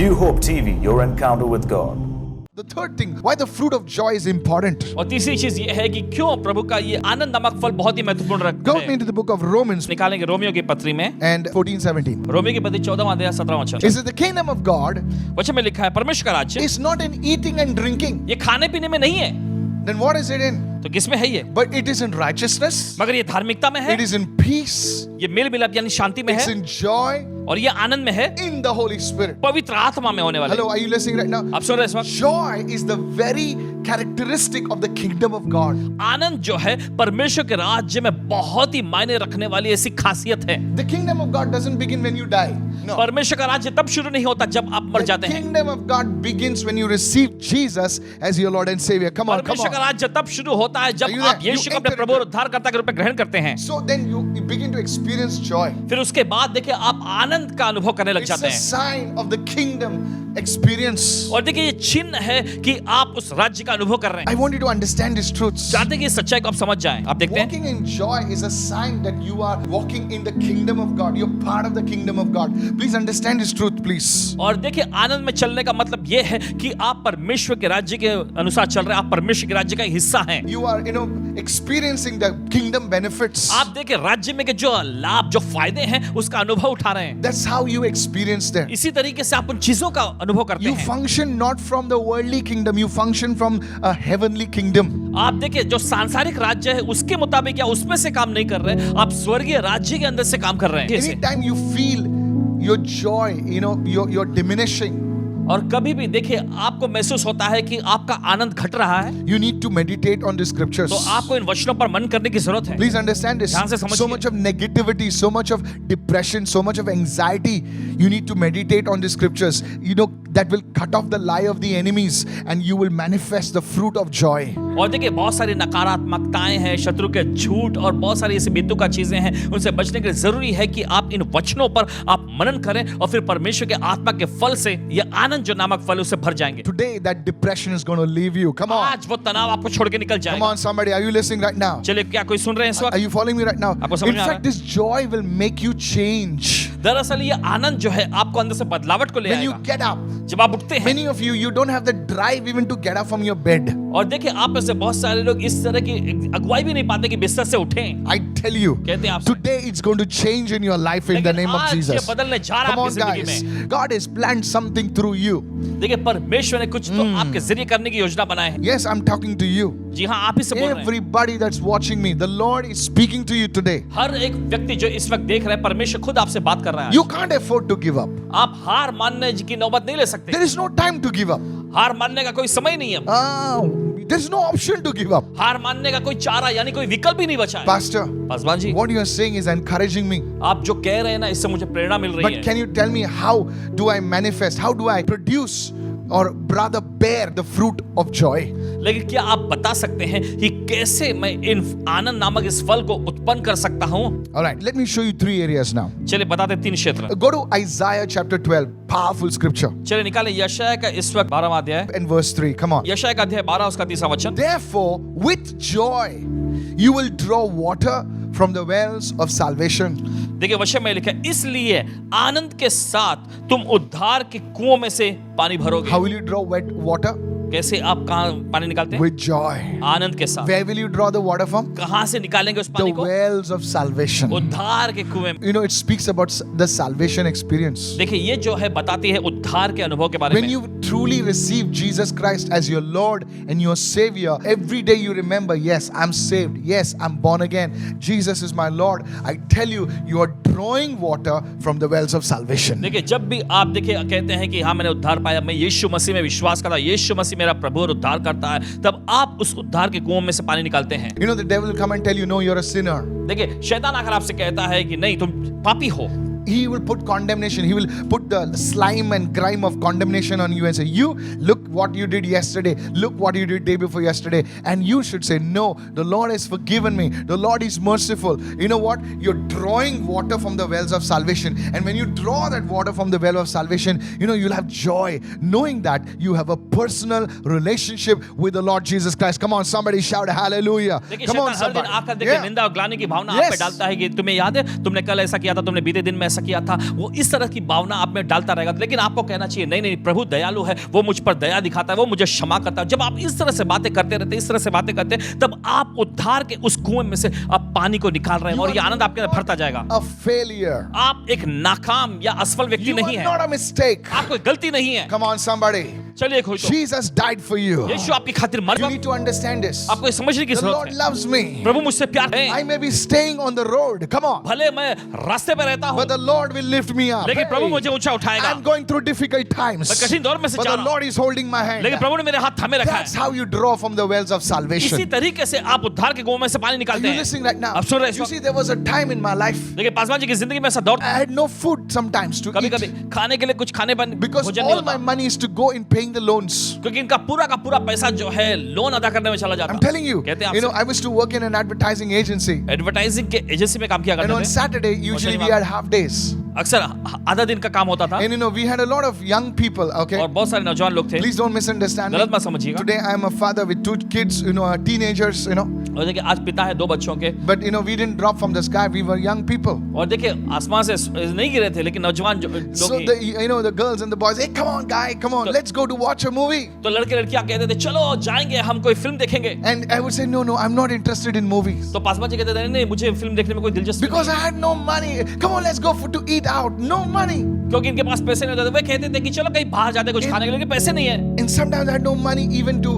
New Hope TV, your encounter with God. The third thing, why the fruit of joy is important. और तीसरी चीज ये है कि क्यों प्रभु का ये आनंद नामक फल बहुत ही महत्वपूर्ण रखता Go with me है। into the book of Romans निकालेंगे रोमियो की पत्री में, and 14:17. रोमियो की पत्री 14वां अध्याय 17वां It वचन। says the kingdom of God वचन में लिखा है परमेश्वर का राज्य is not in eating and drinking. ये खाने पीने में नहीं है, Then what is it in? तो किस में है ये? But it is in righteousness. मगर ये धार्मिकता में है, It is in peace. ये मेल मिलाप यानी शांति में It's है, in joy और ये आनंद में है, in the Holy Spirit. पवित्र आत्मा में होने वाला Hello, है। are you listening right now? आप सुन रहे हैं इस वक्त? Joy is the very characteristic of the kingdom of God. आनंद जो है परमेश्वर के राज्य में बहुत ही मायने रखने वाली ऐसी खासियत है। The kingdom of God doesn't begin when you die. No. परमेश्वर का राज्य तब शुरू नहीं होता जब आप मर The जाते हैं। kingdom of God begins when you receive Jesus as your Lord and Savior. Come on, come परमेश्वर का on. राज्य तब शुरू होता है Are जब you आप there? यीशु You को अपने enter प्रभु और into- उद्धारकर्ता के रूप में ग्रहण करते हैं। So then you begin to experience joy. फिर उसके बाद देखिए आप आनंद का अनुभव करने लग It's जाते a हैं। sign of the kingdom experience. और देखिए ये चिन्ह है कि आप उस राज्य का अनुभव कर रहे I हैं। want you to understand these truths. चाहते हैं कि इस सच्चाई को आप समझ जाएं। आप देखते हैं Walking in joy is a sign that you are walking in the kingdom of God. You're part of the kingdom of God. Please understand this truth, please. और देखिए आनंद में चलने का मतलब ये है कि आप परमेश्वर के राज्य के अनुसार चल रहे हैं, आप परमेश्वर के राज्य का एक हिस्सा हैं। You are, experiencing the kingdom benefits. आप देखिए राज्य में के जो लाभ जो फायदे हैं उसका अनुभव उठा रहे हैं। That's how you experience them. इसी तरीके से आप उन चीजों का अनुभव करते You हैं। function not from the worldly kingdom, you function from a heavenly kingdom. आप देखिए जो सांसारिक राज्य है उसके मुताबिक या उसमें से काम नहीं कर रहे, आप स्वर्गीय राज्य के अंदर से काम कर रहे हैं। कैसे? Anytime you feel your joy, you're diminishing, और कभी भी देखिए आपको महसूस होता है कि आपका आनंद घट रहा है, you need to meditate on the scriptures. तो आपको इन वचनों पर मन करने की जरूरत है। Please understand this. ध्यान से समझिए। So much of negativity, so much of depression, so much of anxiety. You need to meditate on the scriptures. That will cut off the lie of the enemies and you will manifest the fruit of joy. और देखिए बहुत सारी नकारात्मकताएं हैं, शत्रु के झूठ और बहुत सारी ऐसी बेतुका चीजें हैं, उनसे बचने के लिए जरूरी है कि आप इन वचनों पर आप मनन करें और फिर परमेश्वर के आत्मा के फल से ये आनंद जो नामक फल उससे भर जाएंगे। Today that depression is going to leave you. Come on. आज वो तनाव आपको छोड़ के निकल Come जाएगा। on, somebody. Are you listening right now? चलिए क्या कोई सुन रहे हैं इस Are वक्त? you following me right now? आपको समझ In में आ रहा fact, this joy will make you change. दरअसल ये आनंद जो है आपको अंदर से बदलावट को ले When you आएगा। get up, जब आप उठते हैं many of you don't have the drive even to get up from your bed. और देखिए आप में से बहुत सारे लोग इस तरह की अगुवाई भी नहीं पाते कि बिस्तर से उठें। I tell you, कहते हैं आपसे today it's going to change in your life in the लेकिन name of आज ये Jesus. बदलने जा रहा Come है on, आपकी जिंदगी guys. में। God has planned something through you. देखिए परमेश्वर ने कुछ तो आपके जरिए करने की योजना बनाई है। Yes, I'm talking to you. जी हाँ, आप ही से बोल रहे हैं। Everybody that's watching me, the Lord is speaking to you today. हर एक व्यक्ति जो इस वक्त देख रहा है, परमेश्वर खुद आपसे बात कर रहा है। You can't afford to give up. आप हार मानने की नौबत नहीं ले सकते। There is no time to give up. हार मानने का कोई समय नहीं है। There's no option to give up. हार मानने का कोई चारा यानी कोई विकल्प ही नहीं बचा है। Pastor, Paswan ji, what you are saying is encouraging me. आप जो कह रहे हैं ना, इससे मुझे प्रेरणा मिल रही But है। can you tell me how do I manifest? How do I produce or rather bear the fruit of joy? लेकिन क्या आप बता सकते हैं कि कैसे मैं इन आनंद नामक इस फल को उत्पन्न कर सकता हूँ? All right, let me show you 3 areas now. चलिए बताते हैं 3 क्षेत्र। Go to Isaiah chapter 12, powerful scripture, चलिए निकाले यशायाह का इस वक्त 12वां अध्याय। and verse 3. Come on. यशायाह का अध्याय 12 उसका 3रा वचन। Therefore, with joy, you will draw water from the wells of salvation. देखिए वचन में लिखा है, इसलिए आनंद के साथ तुम उद्धार के कुओं में से पानी भरोगे। How will you draw wet water? कैसे आप कहाँ पानी निकालते हैं? With joy. आनंद के साथ। Where will you draw the water from? कहाँ से निकालेंगे उस The पानी को? wells of salvation. उद्धार के कुएं में। It speaks about the salvation experience. देखिए ये जो है बताती है उद्धार के अनुभव के बारे When में। you truly receive Jesus Christ as your Lord and your Savior, every day you remember, yes, I'm saved. Yes, I'm born again. Jesus is my Lord. I tell you, you are drawing water from the wells of salvation. देखिए जब भी आप देखिए कहते हैं कि हाँ मैंने उद्धार पाया, मैं यीशु मसीह में विश्वास करता हूं, यीशु मसीह मेरा प्रभु और उद्धार करता है, तब आप उस उद्धार के कुओं में से पानी निकालते हैं। The devil will come and tell you, no, you're a sinner. देखिए शैतान आकर आपसे कहता है कि नहीं तुम पापी हो। He will put condemnation. He will put the slime and grime of condemnation on you and say, you look what you did yesterday. Look what you did day before yesterday. And you should say, no, the Lord has forgiven me. The Lord is merciful. You know what? You're drawing water from the wells of salvation. And when you draw that water from the well of salvation, you'll have joy knowing that you have a personal relationship with the Lord Jesus Christ. Come on, somebody shout hallelujah. देखिए Come on, शैतान हर दिन somebody. आकर देखिए Yeah. निंदा और ग्लानि की भावना आप पे Yes. डालता है कि तुम्हें याद है तुमने कल ऐसा किया था, तुमने बीते दिन में ऐसा किया था, वो इस तरह की भावना आप में डालता रहेगा। लेकिन आपको कहना चाहिए नहीं नहीं, प्रभु दयालु है, वो मुझ पर दया दिखाता है, वो मुझे क्षमा करता है। जब आप इस तरह से बातें करते रहते, इस तरह से बातें करते, तब आप उद्धार के उस कुएं में से आप पानी को निकाल रहे हैं और ये आनंद आपके अंदर भरता जाएगा। A failure. आप एक नाकाम या असफल व्यक्ति You नहीं are है, not a mistake. आप कोई गलती नहीं है। Come on, somebody. चलिए कोई तो, Jesus died for you. यीशु आपकी खातिर मर You गया। need to understand this. आपको ये समझने की The जरूरत Lord है, loves me. प्रभु मुझसे प्यार है। I may be staying on the road. Come on. भले मैं रास्ते पे रहता हूँ, But the Lord will lift me up. लेकिन प्रभु Hey, मुझे ऊंचा उठाएगा। I'm going through difficult times. मैं कठिन दौर में से But जा the रहा हूँ, Lord is holding my hand. लेकिन प्रभु ने मेरे हाथ थामे रखा That's है। how you draw from the wells of इसी salvation. तरीके से आप उद्धार के कुएं में से पानी Are निकालते you हैं। listening right now? आप सुन रहे You हैं? see, there was a time in my life देखिए पासवान जी की जिंदगी में ऐसा दौर, I had no food sometimes to कभी eat कभी खाने के लिए कुछ खाने पर because भोजन नहीं all my होता, money is to go in paying the loans. क्योंकि इनका पूरा का पूरा पैसा जो है लोन अदा करने में चला जाता। I'm telling you, कहते हैं you know, आपसे, I used to work in an advertising agency, advertising के एजेंसी में काम किया and on करते थे। Saturday usually we had half days, अक्सर आधा दिन का काम होता था and you know we had a lot of young people. Okay, और बहुत सारे नौजवान लोग थे। please don't misunderstand गलत me. मत समझिएगा। Today I am a father with 2 kids, you know, teenagers, you know. और देखिए आज पिता है 2 बच्चों के, But you know, we didn't drop from the sky. We were young people. और देखिए आसमान से नहीं गिरे थे, लेकिन नौजवान लोग So he. the, you know, the girls and the boys, hey, come on, guy, come on, let's go to watch a movie. तो लड़के लड़कियां कहते थे चलो जाएंगे, हम कोई फिल्म देखेंगे। And I would say, no, I'm not interested in movies तो पासवान जी कहते थे नहीं मुझे फिल्म देखने में कोई दिलचस्पी because I नहीं है, had no money. Come on, let's go to eat out. No money. क्योंकि इनके पास पैसे नहीं होते थे। वे कहते थे कि चलो कहीं बाहर जाते कुछ खाने के लिए, लेकिन पैसे नहीं है। And sometimes I had no money even to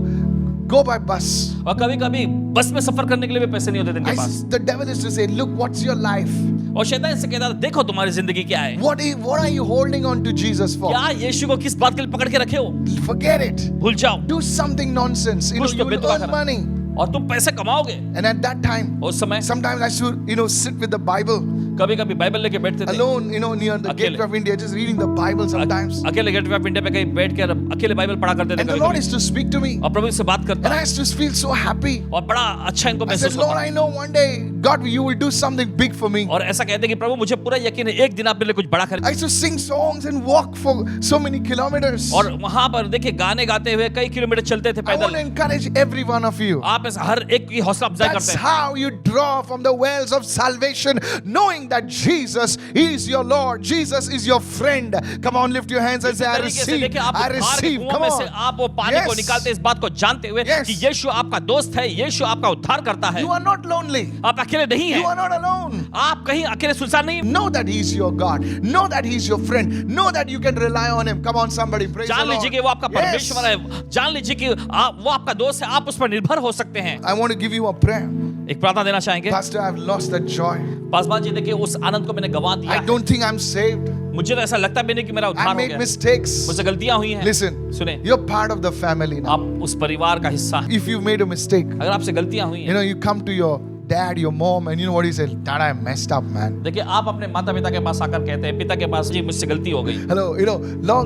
go by bus. और कभी कभी बस में सफर करने के लिए भी पैसे नहीं होते थे इनके पास। The devil is to say, look, what's your life? और शैतान से कहता था देखो तुम्हारी जिंदगी क्या है, What are you holding on to Jesus for? क्या यीशु को किस बात के लिए पकड़ के रखे हो। Forget it. भूल जाओ, Do something nonsense. You know, कुछ you तो will बेतुका earn करा। money. और तुम पैसे कमाओगे। And at that time, उस समय sometimes I should, you know, sit with the Bible कभी कभी बाइबल लेके बैठते थे, alone, you know, near the अकेले। Gateway of India, just reading the Bible sometimes. अकेले गेटवे ऑफ इंडिया पे कहीं बैठ कर अकेले बाइबल पढ़ा करते थे And the कभी Lord कभी। is to speak to me. और प्रभु से बात And करता I used to feel so happy. और बड़ा अच्छा इनको I said, महसूस Lord, होता। I know one day, God, you will do something big for me. और ऐसा कहते कि प्रभु मुझे पूरा यकीन है एक दिन आप मेरे लिए कुछ बड़ा I करेंगे। used to sing songs and walk for so many kilometers. और वहां पर देखिए गाने गाते हुए कई किलोमीटर चलते थे I want पैदल। to encourage every one of you. आप ऐसा हर एक की हौसला अफजाई That's करते हैं। how you draw from the wells of salvation, knowing that Jesus is your Lord, Jesus is your friend. Come on, lift your hands and इसी say, I तरीके से receive, देखिए आप I उद्धार के receive. कुआं Come में से on. आप वो पानी को Yes. निकालते इस बात को जानते हुए Yes. कि यीशु आपका दोस्त है, यीशु आपका उद्धार करता है। You are not lonely. आप अकेले नहीं You are हैं, not alone. आप कहीं अकेले सुनसान नहीं। Know that He is your God. Know that He is your friend. Know that you can rely on Him. Come on, somebody, praise the जान Lord. लीजिए कि वो आपका Yes. परमेश्वर है, जान लीजिए कि वो आपका दोस्त है, आप उस पर निर्भर हो सकते हैं। I want to give you a prayer. एक प्रार्थना देना चाहेंगे। Pastor, I've lost that joy. Paswan ji देखिए उस आनंद को मैंने गंवा दिया I है। don't think I'm saved. मुझे तो ऐसा लगता भी नहीं कि मेरा I उद्धार हो made गया है। mistakes. मुझसे गलतियां हुई हैं। Listen, सुने, you're part of the family now. आप उस परिवार का हिस्सा हैं। If you've made a mistake, अगर आपसे गलतियां हुई you हैं, know, you come to your dad, your mom, and you know what he said? Dad, I messed up, man. देखिए आप अपने माता पिता के पास आकर कहते हैं, पिता के पास जी मुझसे गलती हो गई। Hello, you know,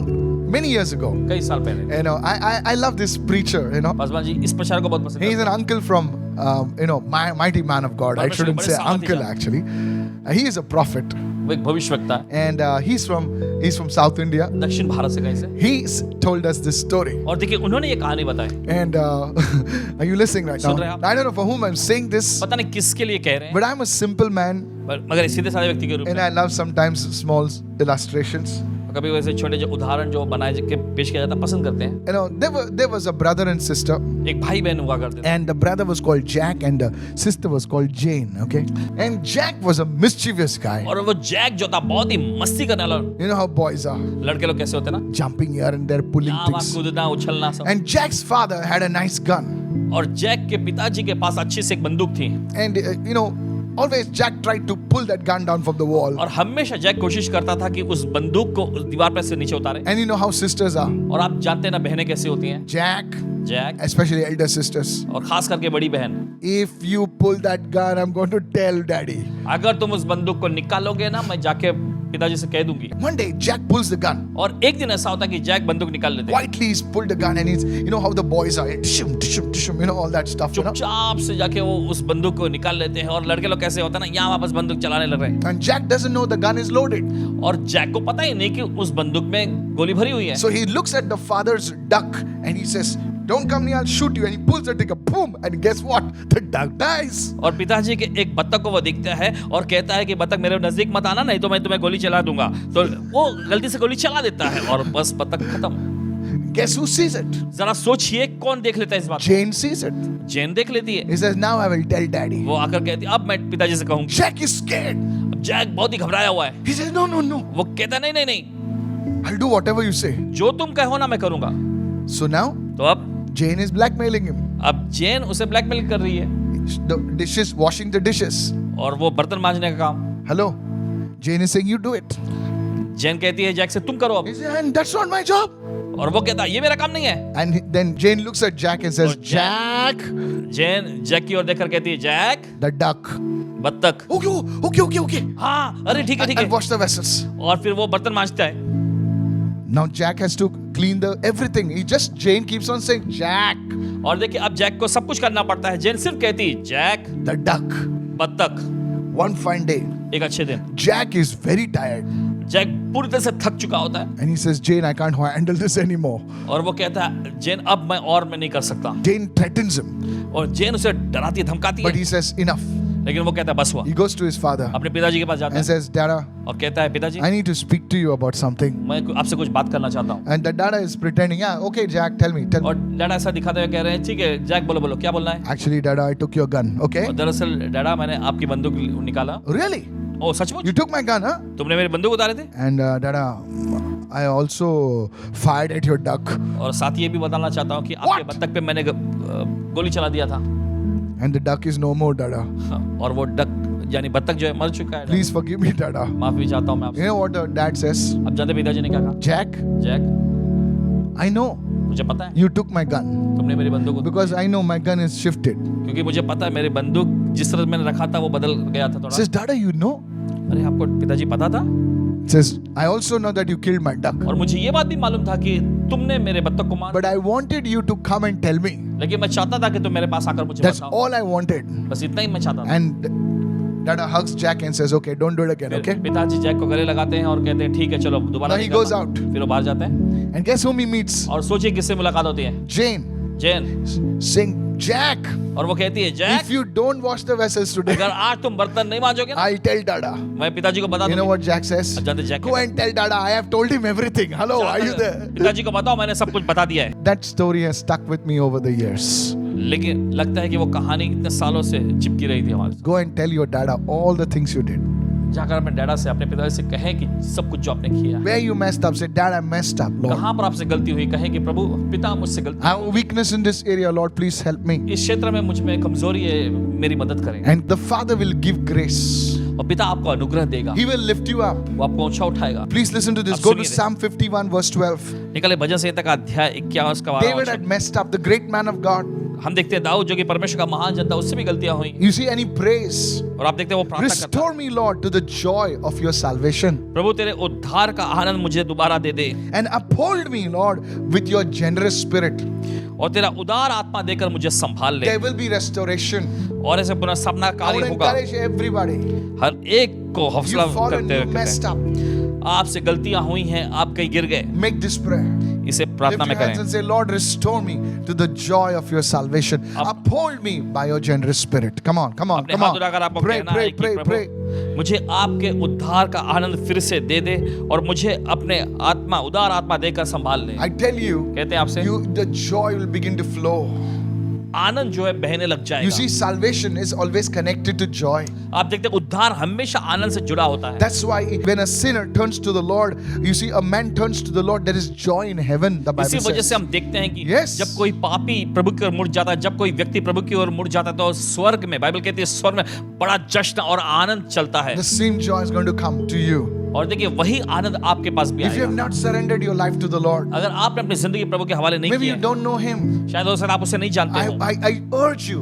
many years ago, कई साल पहले you know, I love this preacher, you know. Paswan ji इस प्रचार को बहुत पसंद He's करते an uncle from, you know, mighty man of God. I Bade shouldn't say Samathi uncle, Jaan. actually. He is a prophet. हैं। वो एक भविष्यवक्ता है, And he's from South India. दक्षिण भारत से कहीं से। He's told us this story. और देखिए उन्होंने ये कहानी बताई, And are you listening right सुन रहे हैं now? आप? I don't know for whom I'm saying this, पता नहीं किसके लिए कह रहे हैं, but I'm a simple man मगर सीधे साधे व्यक्ति के रूप and में I love sometimes small illustrations. कभी वैसे छोटे जो उदाहरण जो बनाए के पेश किया जाता है, पसंद करते हैं। You know, there was a brother and sister, एक भाई बहन हुआ करते थे, and the brother was called Jack and the sister was called Jane, okay? And Jack was a mischievous guy. और वो जैक जो था बहुत ही मस्ती करने वाला। You know how boys are, लड़के लोग कैसे होते हैं ना, jumping here and there, pulling यहाँ वहाँ things. कूदना उछलना सब। And Jack's father had a nice gun. और जैक के पिताजी के पास अच्छी से एक बंदूक थी, And you know, always Jack tried to pull that gun down from the wall. और हमेशा जैक कोशिश करता था कि उस बंदूक को उस दीवार पर से नीचे उतारे। And you know how sisters are. और आप जानते हैं ना बहनें कैसी होती हैं, Jack, Jack especially elder sisters. और खास करके बड़ी बहन, If you pull that gun, I'm going to tell daddy. अगर तुम उस बंदूक को निकालोगे ना, मैं जाके पिताजी से कह दूंगी। One day, Jack pulls the gun. और एक दिन ऐसा होता है कि जैक बंदूक निकाल लेते हैं, Quietly, he's pulled the gun and he's, you know how the boys are, tishum, tishum, tishum, you know, all that stuff, you know. चुपचाप से जाके वो उस बंदूक को निकाल लेते हैं। और लड़के लोग कैसे होता है ना, यहाँ वापस बंदूक चलाने लग रहे हैं, And Jack doesn't know the gun is loaded. और जैक को पता ही नहीं कि उस बंदूक में गोली भरी हुई है। So he looks at the father's duck and he says, don't come near, I'll shoot you. And he pulls the trigger, boom, and guess what? The duck dies. और पिताजी के एक बत्तख को वो दिखता है और कहता है कि बत्तख मेरे नजदीक मत आना, नहीं तो मैं तुम्हें गोली चला दूंगा। तो वो गलती से गोली चला देता है और बस बत्तख खत्म। Guess who sees it? जरा सोचिए कौन देख लेता है इस बात को? Jane sees it. जेन देख लेती है। He says, now I will tell daddy. वो आकर कहती है अब मैं पिताजी से कहूंगी। Jack is scared. अब जैक बहुत ही घबराया हुआ है। He says, no, no, no. वो कहता नहीं नहीं नहीं, I'll do whatever you say. जो तुम कहो ना मैं करूंगा। So now, तो अब Jane is blackmailing him. जेन उसे ब्लैकमेल कर रही है The dishes, washing the dishes. और वो बर्तन मांजने का काम। Hello? Jane is saying, you do it. जेन कहती है जैक से तुम करो अब, He says, and that's not my job. और वो कहता है ये मेरा काम नहीं है। And then Jane looks at Jack and says, और Jack, जेन जैक की ओर देखकर कहती है जैक the duck. बत्तख। Okay. हाँ अरे ठीक है ठीक I'll है। wash the vessels. और फिर वो बर्तन मांजता है। Now Jack has to clean the everything. Jane keeps on saying, Jack, और देखिए अब जैक को सब कुछ करना पड़ता है। जेन सिर्फ कहती है जैक the duck. बत्तख। One fine day, एक अच्छे दिन Jack is very tired. Jack पूरी तरह से थक चुका होता है And he says, Jane, I can't handle this anymore. और वो कहता है जेन अब मैं नहीं कर सकता। Jane threatens him. और जेन उसे डराती है धमकाती But है, he says, enough. लेकिन वो कहता है बस हुआ। He goes to his father अपने पिताजी के पास जाता and है says, Dada, और कहता है पिताजी I need to speak to you about something. मैं आपसे कुछ बात करना चाहता हूँ। And the Dada is pretending, yeah, okay, Jack, tell me. और डैडा ऐसा दिखाते हुए कह रहे हैं ठीक है जैक बोलो बोलो क्या बोलना है। Actually, Dada, I took your gun, okay? और दरअसल डैडा मैंने आपकी बंदूक निकाला। Really? ओ सचमुच You took my gun, huh? तुमने मेरी बंदूक उतारे थे। And Dada, I also fired at your duck. और साथ ये भी बताना चाहता हूँ कि आपके What? बत्तख पे मैंने गोली चला दिया था। And the duck is no more, Dada. और वो डक यानी बत्तख जो है मर चुका है। Please forgive me, Dada. माफी चाहता हूँ मैं You आपसे। know what the dad says? अब जानते पिताजी ने क्या कहा? Jack, जैक I know मुझे पता है you took my gun तुमने मेरी बंदूक because I know my gun is shifted. क्योंकि मुझे पता है मेरी बंदूक जिस तरह मैंने रखा था वो बदल गया था थोड़ा। Says, Dada, you know? अरे आपको पिताजी पता था? Says, I also know that you killed my duck. और मुझे ये बात भी मालूम था कि तुमने मेरे बत्तख को मार But I wanted you to come and tell me. लेकिन मैं चाहता था कि तुम मेरे पास आकर मुझे That's बताओ। all I wanted. बस इतना ही मैं चाहता था। And Dada hugs Jack and says, okay, don't do it again, फिर okay? पिताजी जैक को गले लगाते हैं और कहते हैं ठीक है चलो दोबारा Now he नहीं goes करना। out. फिर वो बाहर जाते हैं And guess whom he meets? और सोचिए किससे मुलाकात होती है? Jane जेन। saying, Jack, और वो कहती है Jack if you don't wash the vessels today, अगर आज तुम बर्तन नहीं मांजोगे ना I'll tell Dada. मैं पिताजी को बता You know दूंगी। what Jack says? अब जानते Jack Go and tell Dada, I have told him everything. Hello, are you there? पिताजी को बताओ मैंने सब कुछ बता दिया है। That story has stuck with me over the years. लेकिन लगता है कि वो कहानी इतने सालों से चिपकी रही थी हमारे साथ। Go and tell your Dada all the things you did. जाकर अपने डैडा से अपने पिताजी से कहें कि सब कुछ जो आपने किया है, Where you messed up, say, Dad, I messed up, Lord. कहाँ पर आपसे गलती हुई, कहें कि प्रभु पिता मुझसे गलती I have a weakness in this area, Lord, please help me. इस क्षेत्र में मुझ में कमजोरी है, मेरी मदद करें। And the Father will give grace. और पिता आपको अनुग्रह देगा, He will lift you up. वो आपको ऊंचा उठाएगा। Please listen to this. अब Go to सुनिए। Psalm 51, verse 12. निकले भजन संहिता का अध्याय 51 का 12वां David had वचन। messed up, the great man of God. हम देखते हैं दाऊद जो कि परमेश्वर का महान जनता, उससे भी गलतियां हुई। You see, and he prays, और आप देखते हैं वो प्रार्थना करता है, restore me, Lord, to the joy of your salvation. प्रभु तेरे उद्धार का आनंद मुझे दोबारा दे दे And uphold me, Lord, with your generous spirit. और तेरा उदार आत्मा देकर मुझे संभाल ले। There will be restoration. और ऐसे पुनः सपना I would कार्य होगा। encourage everybody. हर एक को हौसला You've fallen, करते you हुए messed कहते up. हैं, आपसे गलतियां हुई हैं, आप कहीं गिर गए, Make this prayer. इसे Lift प्रार्थना your में hands करें। and say, Lord, restore me to the joy of your salvation. Uphold me by your generous spirit. Come on, come on, अपने come हाथ on. उठाकर आपको Pray, कहना pray, है कि pray, प्रभु pray. मुझे आपके उद्धार का आनंद फिर से दे दे और मुझे अपने आत्मा उदार आत्मा देकर संभाल ले। I tell you, कहते हैं आपसे the joy will begin to flow. आनंद जो है बहने लग You जाएगा। see, salvation is always connected to joy. आप देखते हैं उद्धार हमेशा आनंद से जुड़ा होता है। That's why when a sinner turns to the Lord, you see, a man turns to the Lord, there is joy in heaven, the इसी Bible वजह says. से हम देखते हैं कि Yes. जब कोई पापी प्रभु की ओर मुड़ जाता है, जब कोई व्यक्ति प्रभु की ओर मुड़ जाता है, तो स्वर्ग में बाइबल कहती है स्वर्ग में बड़ा जश्न और आनंद चलता है। The same joy is going to come to you. और देखिए वही आनंद आपके पास भी If you have आएगा। not surrendered your life to the Lord, अगर आपने अपनी जिंदगी प्रभु के हवाले नहीं maybe you किया, don't know Him. शायद हो सकता है आप उसे नहीं जानते हो। I urge you,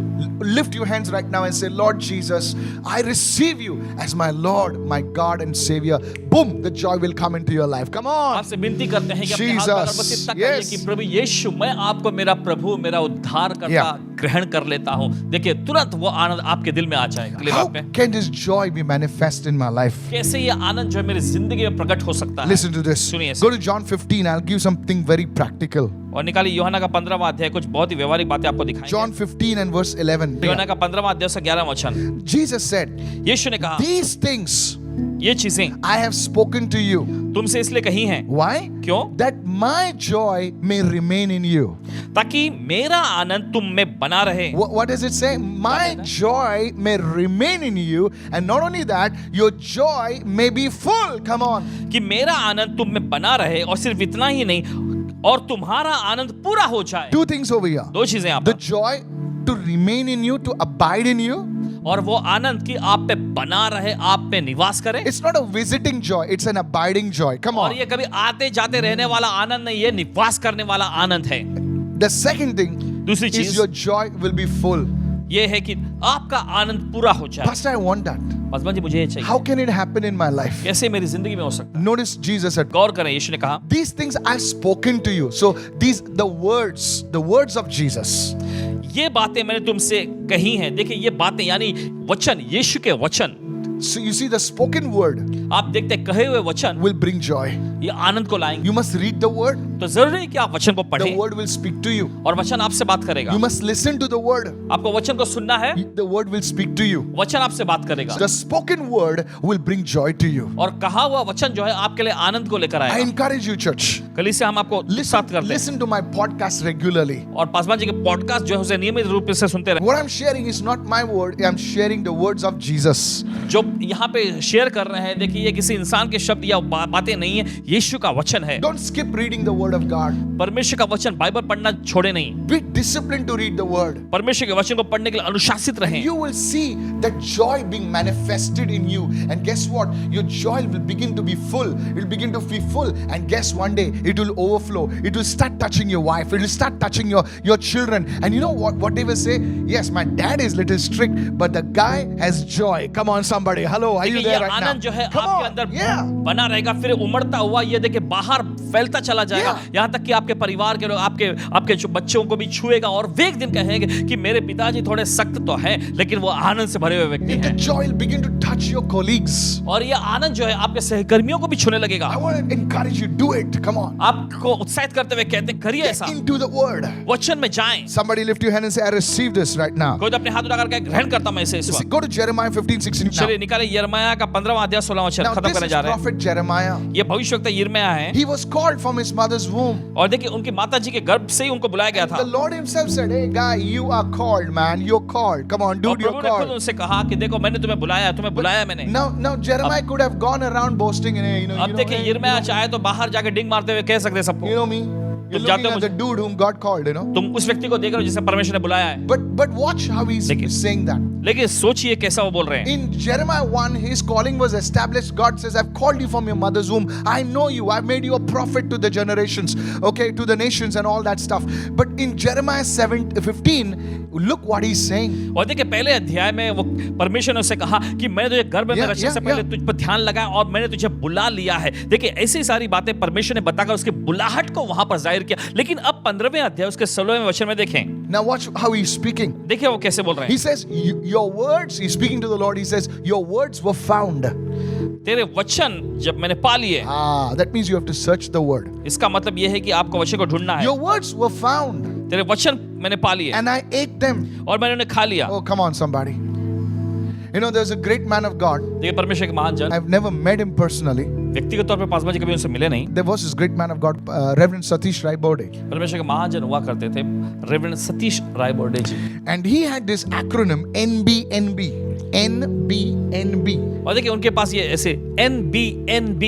lift your hands right now and say, Lord Jesus, I receive you as my Lord, my God and Savior. Boom, the joy will come into your life. Come on. आपसे विनती करते हैं कि अपने हाथ Jesus, पर बस इतना कहिए yes. कि प्रभु यीशु, मैं आपको मेरा प्रभु, मेरा उद्धार करता Yeah. ग्रहण कर लेता हूँ, देखिए तुरंत वो आनंद आपके दिल में आ जाएगा। अगले How बात पे can this joy be manifest in my life? कैसे ये आनंद जो है मेरी जिंदगी में प्रकट हो सकता है। Listen to this. सुनिए Go to John 15. I'll give something very practical. और निकालिए यूहन्ना का 15वां अध्याय, कुछ बहुत ही व्यवहारिक बातें आपको दिखाएंगे। John 15 and verse 11. यूहन्ना का 15वां अध्याय से 11वां वचन, Jesus said, यीशु ने कहा, these things ये चीजें I have spoken to you. तुमसे इसलिए कही हैं। Why? क्यों? That my joy may remain in you. ताकि मेरा आनंद तुम में बना रहे। What does it say? My joy may remain in you, and not only that, your joy may be full. Come on. कि मेरा आनंद तुम में बना रहे, और सिर्फ इतना ही नहीं, और तुम्हारा आनंद पूरा हो जाए। Two things over here. दो चीजें यहाँ The पर, joy to remain in you, to abide in you. और वो आनंद की आप पे बना रहे, आप पे निवास करे। It's not a visiting joy, it's an abiding joy. Come और on. ये कभी आते जाते रहने वाला आनंद नहीं, ये निवास करने वाला आनंद है। The second thing दूसरी is चीज your joy will be full. ये है कि आपका आनंद पूरा हो जाए। Pastor, I want that. Husband ji, मुझे ये चाहिए। How can it happen in my life? कैसे मेरी जिंदगी में हो सकता है? Notice Jesus said, गौर करें, यीशु ने कहा, these things I've spoken to you. So these the words of Jesus. ये बातें मैंने तुमसे कही हैं। देखिए ये बातें यानी वचन, यीशु के वचन। So you see, the spoken word आप देखते हैं, कहे हुए वचन will bring joy. ये आनंद को लाएंगे। You must read the word. तो जरूरी है कि आप वचन को The पढ़ें, word will speak to you. और वचन आपसे बात करेगा। You must listen to the word. आपको वचन को सुनना है, The word will speak to you. वचन आपसे बात करेगा। The spoken word will bring joy to you. और कहा हुआ वचन जो है आपके लिए आनंद को लेकर I आएगा। encourage you, church. कल से हम आपको साथ करते हैं, Listen to my podcast regularly. और पासवान जी के पॉडकास्ट जो है उसे नियमित रूप से सुनते रहे। What I'm sharing is not my word. I'm sharing the words of Jesus. जो यहाँ पे शेयर कर रहे हैं, देखिए ये किसी इंसान के शब्द या बातें नहीं है, यीशु का वचन है। Don't skip reading the word of God. परमेश्वर का वचन, बाइबल पढ़ना छोड़े नहीं। Be disciplined to read the word. परमेश्वर के वचन को पढ़ने के लिए अनुशासित रहें। You will see that joy being manifested in you. And guess what? Your joy will begin to be full. It will begin to be full. And guess one day it will overflow. It will start touching your wife. It will start touching your children. And you know what they will say? Yes, my dad is little strict, but the guy has joy. Come on, somebody. Hello, are you there right now? आनंद जो है Come आपके on. अंदर Yeah. बना रहेगा, फिर उमड़ता हुआ ये देखिए बाहर फैलता चला जाएगा, Yeah. यहाँ तक कि आपके परिवार के लोग, आपके जो बच्चों को भी छुएगा, और वे एक दिन कहेंगे कि मेरे पिताजी थोड़े सख्त तो हैं, लेकिन वो आनंद से भरे हुए व्यक्ति The हैं। joy will begin to touch your colleagues. और ये आनंद जो है आपके सहकर्मियों को भी छूने लगेगा। I want to encourage you. Do it. Come on. आपको उत्साहित करते हुए कहते हैं, करिए Get ऐसा, into the word. वचन में जाएं। Somebody lift your hand and say, I receive this right now. कोई तो अपने हाथ उठाकर कहे, ग्रहण करता हूं मैं इसे इस वक्त। Go to Jeremiah 15:16 now. चलिए निकाले यिर्मयाह का 15वां अध्याय 16वां वचन, Now खत्म this करने is जा रहे हैं। prophet Jeremiah. ये भविष्यवक्ता यिर्मयाह है, He was called from his mother's womb. और देखिए उनकी माता जी के गर्भ से ही उनको बुलाया गया था। The Lord himself said, hey guy, you are called, man. You're called. Come on, और dude, प्रभु you're ने खुद called. उनसे कहा कि देखो मैंने तुम्हें बुलाया है, तुम्हें बुलाया है मैंने। Now Jeremiah could have gone around boasting and अब देखिए hey, यिर्मयाह चाहे तो बाहर जाके डिंग मारते हुए कह सकते सबको, you know me. You're तुम जानते looking हो at the dude whom God called, तुम उस व्यक्ति को देख रहे हो जिसे परमेश्वर ने बुलाया है। But watch how he's लेकिन- saying that. लेकिन सोचिए कैसा वो बोल रहे हैं। In Jeremiah 1, his calling was established. God says, I've called you from your mother's womb. I know you. I've made you a prophet to the generations, okay, to the nations and all that stuff. But in Jeremiah 7:15, look what he's saying. और देखिए पहले अध्याय में वो परमेश्वर ने उससे कहा कि मैंने तुझे गर्भ में Yeah, रचने से yeah, पहले yeah. तुझ पर ध्यान लगाया और मैंने तुझे बुला लिया है। देखिए ऐसी सारी बातें परमेश्वर ने बताकर उसके बुलाहट को वहां पर जाहिर किया। लेकिन अब 15वें अध्याय उसके 16वें वचन में देखें, Now watch how he's speaking. देखिए वो कैसे बोल रहे He हैं। says, your words, he's speaking to the Lord, he says, your words were found. तेरे वचन जब मैंने पा लिए, That means you have to search the word. इसका मतलब ये है कि आपको वचन को ढूंढना है। Your words were found, तेरे वचन मैंने पा लिए and I ate them. और मैंने उन्हें खा लिया। Oh, come on, somebody. You know, there's a great man of God. देखिए परमेश्वर के महान जन, I've never met him personally. व्यक्तिगत तौर पे पासवान जी कभी उनसे मिले नहीं। There was this great man of God, Reverend Satish Rai Bode. परमेश्वर के महान जन हुआ करते थे, reverend Satish Rai Borde ji. And he had this acronym NBNB. NBNB. और देखिए उनके पास ये ऐसे NBNB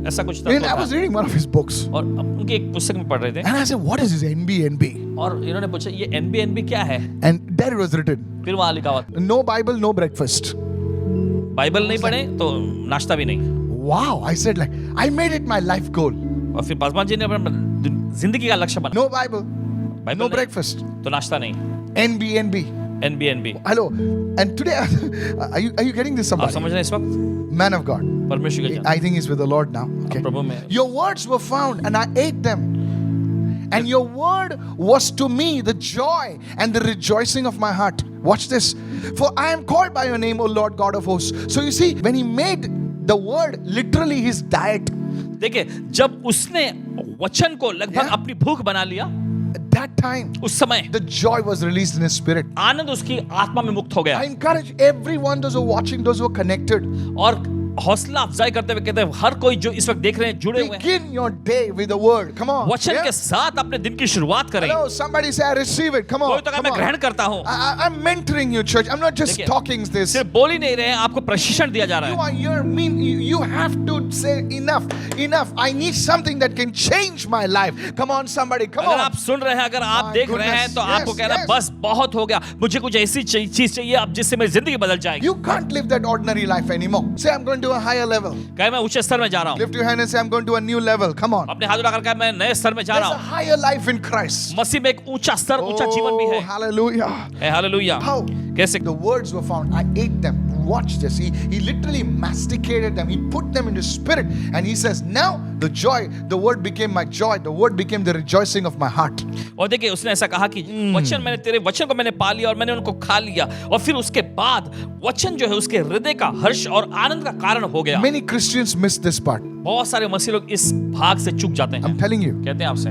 ऐसा कुछ And I था। was reading one of his books. और उनके एक पुस्तक में पढ़ रहे थे, And I said, what is this NBNB? और इन्होंने पूछा ये NBNB क्या है। And there it was written, फिर वहां लिखा हुआ, no Bible, no breakfast. Bible नहीं पढ़े तो नाश्ता भी नहीं। Wow, I said, like, I made it my life goal. और फिर पासवान जी ने अपना जिंदगी का लक्ष्य बना, No Bible, बाइबल no नहीं, breakfast. तो नाश्ता नहीं। NBNB. NBNB Hello. And today, are you getting this, आप somebody? समझ रहे हैं इस वक्त? Man of God. परमेश्वर के जन, I think he's with the Lord now. Okay. प्रभु में। Your words were found and I ate them. And your word was to me the joy and the rejoicing of my heart. Watch this. For I am called by your name, O Lord God of hosts. So you see, when he made the word literally his diet, देखिए, जब उसने वचन को लगभग Yeah. अपनी भूख बना लिया, at that time, उस समय the joy was released in his spirit. आनंद उसकी आत्मा में मुक्त हो गया। I encourage everyone, those who are watching, those who are connected, और हौसला अफजाई करते हुए कहते हैं, हर कोई जो इस वक्त देख रहे हैं, जुड़े हुए हैं, begin your day with the word. Come on. वचन Yeah? के साथ अपने दिन की शुरुआत करें। Hello, somebody say I receive it. Come कोई on. तो कहे Come मैं on. ग्रहण करता हूँ। I'm mentoring you, church. I'm not just देखिए, talking this. सिर्फ बोल ही नहीं रहे हैं, आपको प्रशिक्षण दिया जा रहा You है। are here. You have to say enough. Enough. I need something that can change my life. Come on, somebody. Come अगर on. आप सुन रहे हैं, अगर आप My देख रहे हैं, goodness. तो आपको Yes, कहना yes. बस बहुत हो गया, मुझे कुछ ऐसी चीज चाहिए अब जिससे मेरी जिंदगी बदल जाएगी। You can't live that ordinary life anymore. Say I'm going to a higher level. कहे मैं ऊंचे स्तर में जा रहा हूँ। Lift your hand and say I'm going to a new level. Come on. अपने हाथ उठाकर कहे मैं नए स्तर में जा There's रहा a हूँ। higher life in Christ. मसीह में एक ऊंचा स्तर, ऊंचा जीवन भी Oh, है। hallelujah. हालेलुया। How? कैसे? The words were found. I ate them. Watch this. He literally masticated them. He put them into spirit. And he says, now the joy, the word became my joy. The word became the rejoicing of my heart. और देखिए, उसने ऐसा कहा कि वचन मैंने तेरे वचन को मैंने पा लिया और मैंने उनको खा लिया, और फिर उसके बाद वचन जो है उसके हृदय का हर्ष और आनंद का कारण हो गया। Many Christians miss this part. बहुत सारे मसीह लोग इस भाग से चूक जाते हैं। I'm telling you. कहते हैं आपसे।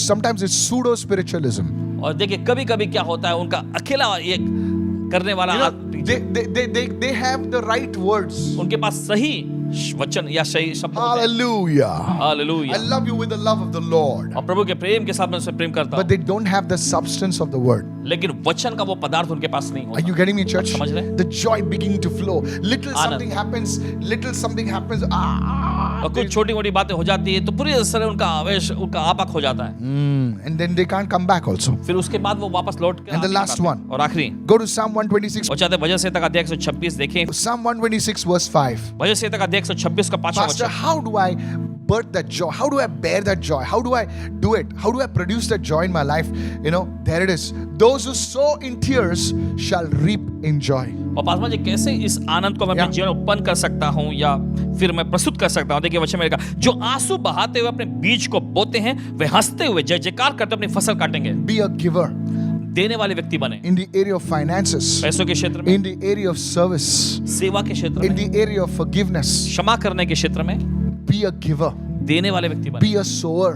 Sometimes it's pseudo spiritualism. और देखिए, कभी कभी क्या होता है, उनका अकेला एक करने वाला You know, they have the right words. उनके पास सही वचन या सही शब्द होते हैं। Hallelujah. Hallelujah. I love you with the love of the Lord. और प्रभु के प्रेम के साथ मैं उससे प्रेम करता But हूँ, they don't have the substance of the word. लेकिन वचन का वो पदार्थ उनके पास नहीं Are होता। you getting me, church? समझ रहे हैं? The joy beginning to flow. Little Anand. something happens. Little something happens. और कुछ छोटी मोटी बातें हो जाती है तो पूरी तरह उनका आवेश, उनका आपा खो जाता है। And then they can't come back also. फिर उसके बाद वो वापस लौट के And the आगे last आते हैं। one. और आखिरी, Go to Psalm 126. और चाहते भजन संहिता का अध्याय 126 देखें। Psalm 126 verse 5. भजन संहिता का अध्याय 126 का 5वां Pastor, वचन। how do I birth that joy? How do I bear that joy? How do I do it? How do I produce that joy in my life? You know, there it is. Those who sow in tears shall reap in joy. और पासमा जी, कैसे इस आनंद को मैं अपने Yeah. जीवन में उत्पन्न कर सकता हूँ या फिर मैं प्रस्तुत कर सकता हूँ? देखिए वचन में लिखा, जो आंसू बहाते हुए अपने बीज को बोते हैं, वे हंसते हुए जय जयकार करते अपनी फसल काटेंगे। Be a giver देने वाले व्यक्ति बने, in the area of finances, पैसों के क्षेत्र में, in the area of service, सेवा के क्षेत्र in में, the area of forgiveness. क्षमा करने के क्षेत्र में, Be a giver. देने वाले व्यक्ति बने, Be a sower.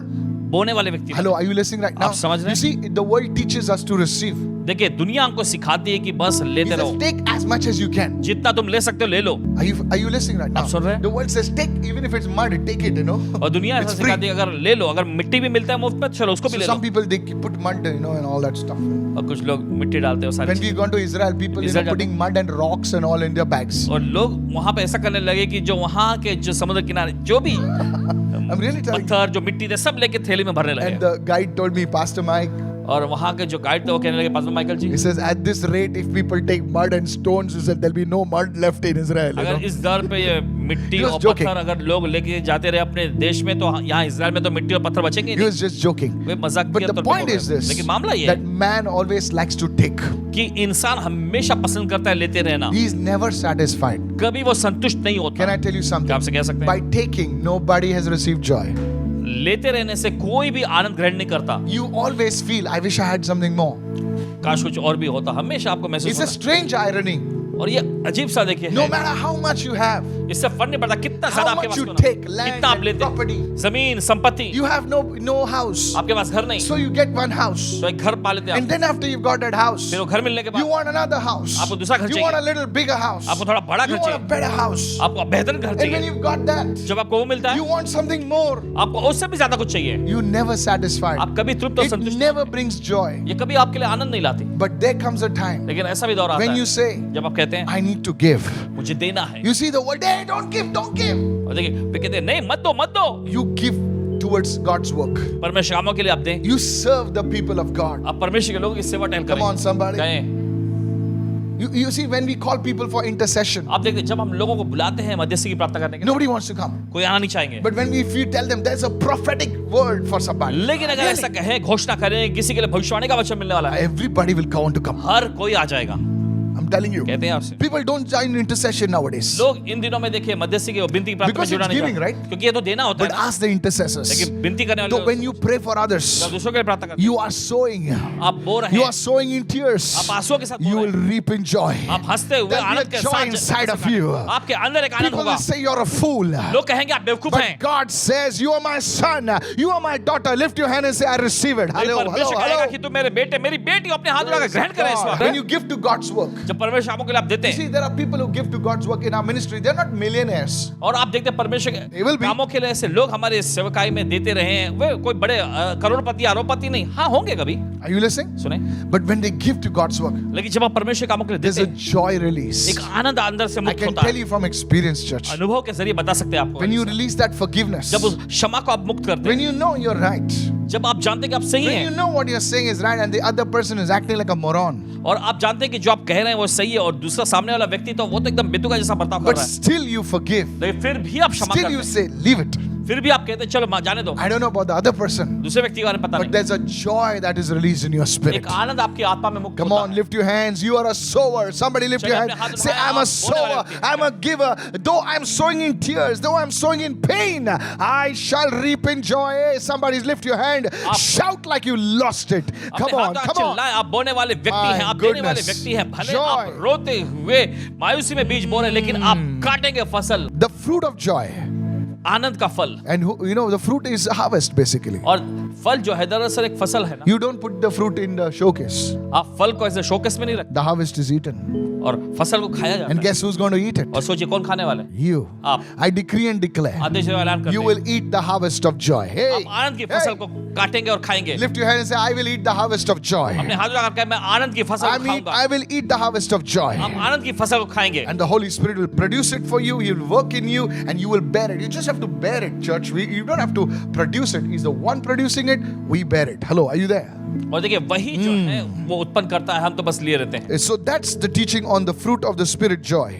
बोने वाले व्यक्ति बने। Hello, are you listening right now? आप समझ रहे You हैं? see, the world teaches us to receive. देखिए, दुनिया हमको सिखाती है कि बस He लेते says, रहो, take as much as you can. जितना तुम ले सकते हो ले लो। Are you listening right now? आप सुन रहे हैं? The world says, take, even if it's mud, take it, you know. और दुनिया ऐसा It's free. सिखाती है, अगर ले लो, अगर मिट्टी भी मिलता है मुफ्त में, चलो उसको भी So ले लो। some people, they put mud, you know, and all that stuff. और कुछ लोग मिट्टी डालते हैं सारी When we've gone to Israel, people, you know, Israel putting mud and rocks and all in their bags. और लोग वहां पे ऐसा करने लगे कि जो वहां के जो समुद्र किनारे जो भी I'm really telling you. पत्थर, जो मिट्टी थे, सब लेके थैली में भरने And लगे। the guide told me, Pastor Mike, और वहां के जो गाइड थे वो कहने लगे, pastor Michael ji, he says, at this rate, if people take mud and stones, he said, there'll be no mud left in Israel. You अगर know? इस दर पे ये मिट्टी He was और joking. पत्थर अगर लोग लेके जाते रहे अपने देश में, तो यहाँ इजराइल में तो मिट्टी और पत्थर बचेंगे ही He नहीं। was just joking. वे मजाक But के the तौर पे point बोल is रहे हैं। this, लेकिन मामला ये that है man always likes to take. कि इंसान हमेशा पसंद करता है लेते रहना, He is never satisfied. कभी वो संतुष्ट नहीं होता। Can I tell you क्या something? आपसे कह सकते By हैं, taking, nobody has received joy. लेते रहने से कोई भी आनंद ग्रहण नहीं करता। You always feel, I wish I had something more. काश कुछ और भी होता, हमेशा आपको It's महसूस a होता। strange irony. और ये अजीब सा देखिए No है, matter how much you have, इससे फर्क नहीं पड़ता कितना how ज्यादा आपके much पास you क्यों ना, take, land कितना आप and लेते property, जमीन संपत्ति, you have no house. आपके पास घर नहीं, So you get one house. तो एक घर पा लेते And आप, then after you've got that house, फिर वो घर मिलने के you बाद want another house. आपको दूसरा घर You want a चाहिए, little bigger house. आपको थोड़ा बड़ा You घर want a चाहिए, better house. आपको बेहतर घर And when चाहिए। you've got that, जब आपको वो मिलता you है, want something more. आपको उससे भी ज्यादा कुछ चाहिए। You never satisfied. आप कभी तृप्त और It संतुष्ट never नहीं brings joy. होते। ये कभी आपके लिए आनंद नहीं लाती। But there comes a time लेकिन ऐसा भी दौर आता when you है say, जब आप कहते हैं I need to give. मुझे देना है, You see the word, hey, don't give. और देखिए वे कहते हैं नहीं मत दो, You give towards God's work. परमेश्वर कामों के लिए आप दें, You serve the people of God. आप परमेश्वर के लोगों की सेवा टहल Come on, करें। somebody. कहें, You see, when we call people for intercession, आप देखते हैं जब हम लोगों को बुलाते हैं मध्यस्थी की प्रार्थना करने के लिए, nobody wants to come. कोई आना नहीं चाहेंगे। But when if you tell them there's a prophetic word for somebody, लेकिन अगर ऐसा कहें, घोषणा करें, किसी के लिए भविष्यवाणी का वचन मिलने वाला है, everybody will want to come. हर कोई आ जाएगा। I'm telling you. कहते हैं आपसे People don't join intercession nowadays. लोग इन दिनों में देखिए मध्यस्थी के विनती प्रार्थना में Because जुड़ा it's नहीं giving, चाहते। right? क्योंकि ये तो देना होता But है ना। ask the intercessors. लेकिन विनती करने So वाले when you pray for others, जब दूसरों के लिए प्रार्थना करते you are sowing. हैं, आप बो रहे You हैं, are sowing in tears. आप आंसुओं के साथ बो You रहे will हैं, reap in joy. आप हंसते हुए There'll be आनंद a के joy साथ inside of you. आपके अंदर एक आनंद People होगा। will say you're a fool. लोग कहेंगे आप बेवकूफ हैं। But God says, you are my son. You are my daughter. Lift your hand and say, I receive it. Hello, hello, परमेश्वर कहेगा hello. कि तुम मेरे बेटे मेरी बेटी हो, अपने हाथ उठाकर ग्रहण करें इस God. When वक्त। you give to God's work. जब परमेश्वर आपको के लिए आप देते You see, हैं there are people who give to God's work in our ministry. They're not millionaires. और आप देखते हैं परमेश्वर They will के be. कामों के लिए ऐसे लोग हमारे सेवकाई में देते रहे हैं, वे कोई बड़े करोड़पति आरोपति नहीं, हाँ होंगे कभी, Are you listening? सुने। But when they give to God's work, लेकिन जब आप परमेश्वर के कामों के लिए there's देते a हैं, joy release. एक आनंद अंदर से I मुक्त can होता tell है। you from experience, church. अनुभव के जरिए बता सकते हैं आपको। When you release that forgiveness, जब उस क्षमा को आप मुक्त करते when हैं, you know you're right, जब आप जानते हैं कि आप सही when you हैं know what you're saying is right and the other person is acting like a moron, और आप जानते हैं कि जो आप कह रहे हैं वो सही है और दूसरा सामने वाला व्यक्ति तो वो तो एकदम बेतुका जैसा बर्ताव कर but रहा है, still you forgive, लेकिन फिर भी आप क्षमा still करते you हैं, say, leave it. फिर भी आप कहते हैं चलो जाने दो, I don't know about the other person, दूसरे व्यक्ति के बारे में पता but नहीं, there's a joy that is released in your spirit. एक आनंद आपकी आत्मा में मुक्त Come होता on, है। lift your hands. You are a sower. Somebody lift your चलिए hand. अपने हाथ Say, उठाएं, I'm a आप बोलने वाले sower. व्यक्ति। I'm a giver. Though I'm sowing in tears, though I'm sowing in pain, I shall reap in joy. Hey, somebody lift your hand. Shout like you lost it. Come अपने on, हाथ come on. चिल्लाएं, आप बोने वाले व्यक्ति My हैं, आप देने वाले goodness. व्यक्ति हैं, भले Joy. आप रोते हुए मायूसी में बीज बो रहे हैं, लेकिन आप काटेंगे फसल, The fruit of joy. आनंद का फल। And you know, the fruit is harvest basically. और फल जो है दरअसल एक फसल है ना, You don't put the fruit in the showcase. आप फल को ऐसे शोकेस में नहीं रखते The harvest is eaten. और फसल को खाया जाता And है। guess who's going to eat it? और सोचिए कौन खाने वाले हैं? You. आप। I decree and declare. आदेश और ऐलान करते You हैं, will eat the harvest of joy. Hey. आप आनंद की फसल Hey. को काटेंगे और खाएंगे। Lift your hand and say, I will eat the harvest of joy. अपने हाथ उठाकर कहें, मैं आनंद की फसल को खाऊंगा। I will eat the harvest of joy. आप आनंद की फसल को खाएंगे And the Holy Spirit will produce it for you. He will work in you and you will bear it. You just have to bear it, church. You don't have to produce it. He's the one producing it. We bear it. Hello, are you there? और देखिए वही जो है वो उत्पन्न करता है, हम तो बस लिए रहते हैं। So that's the teaching on the fruit of the Spirit, joy.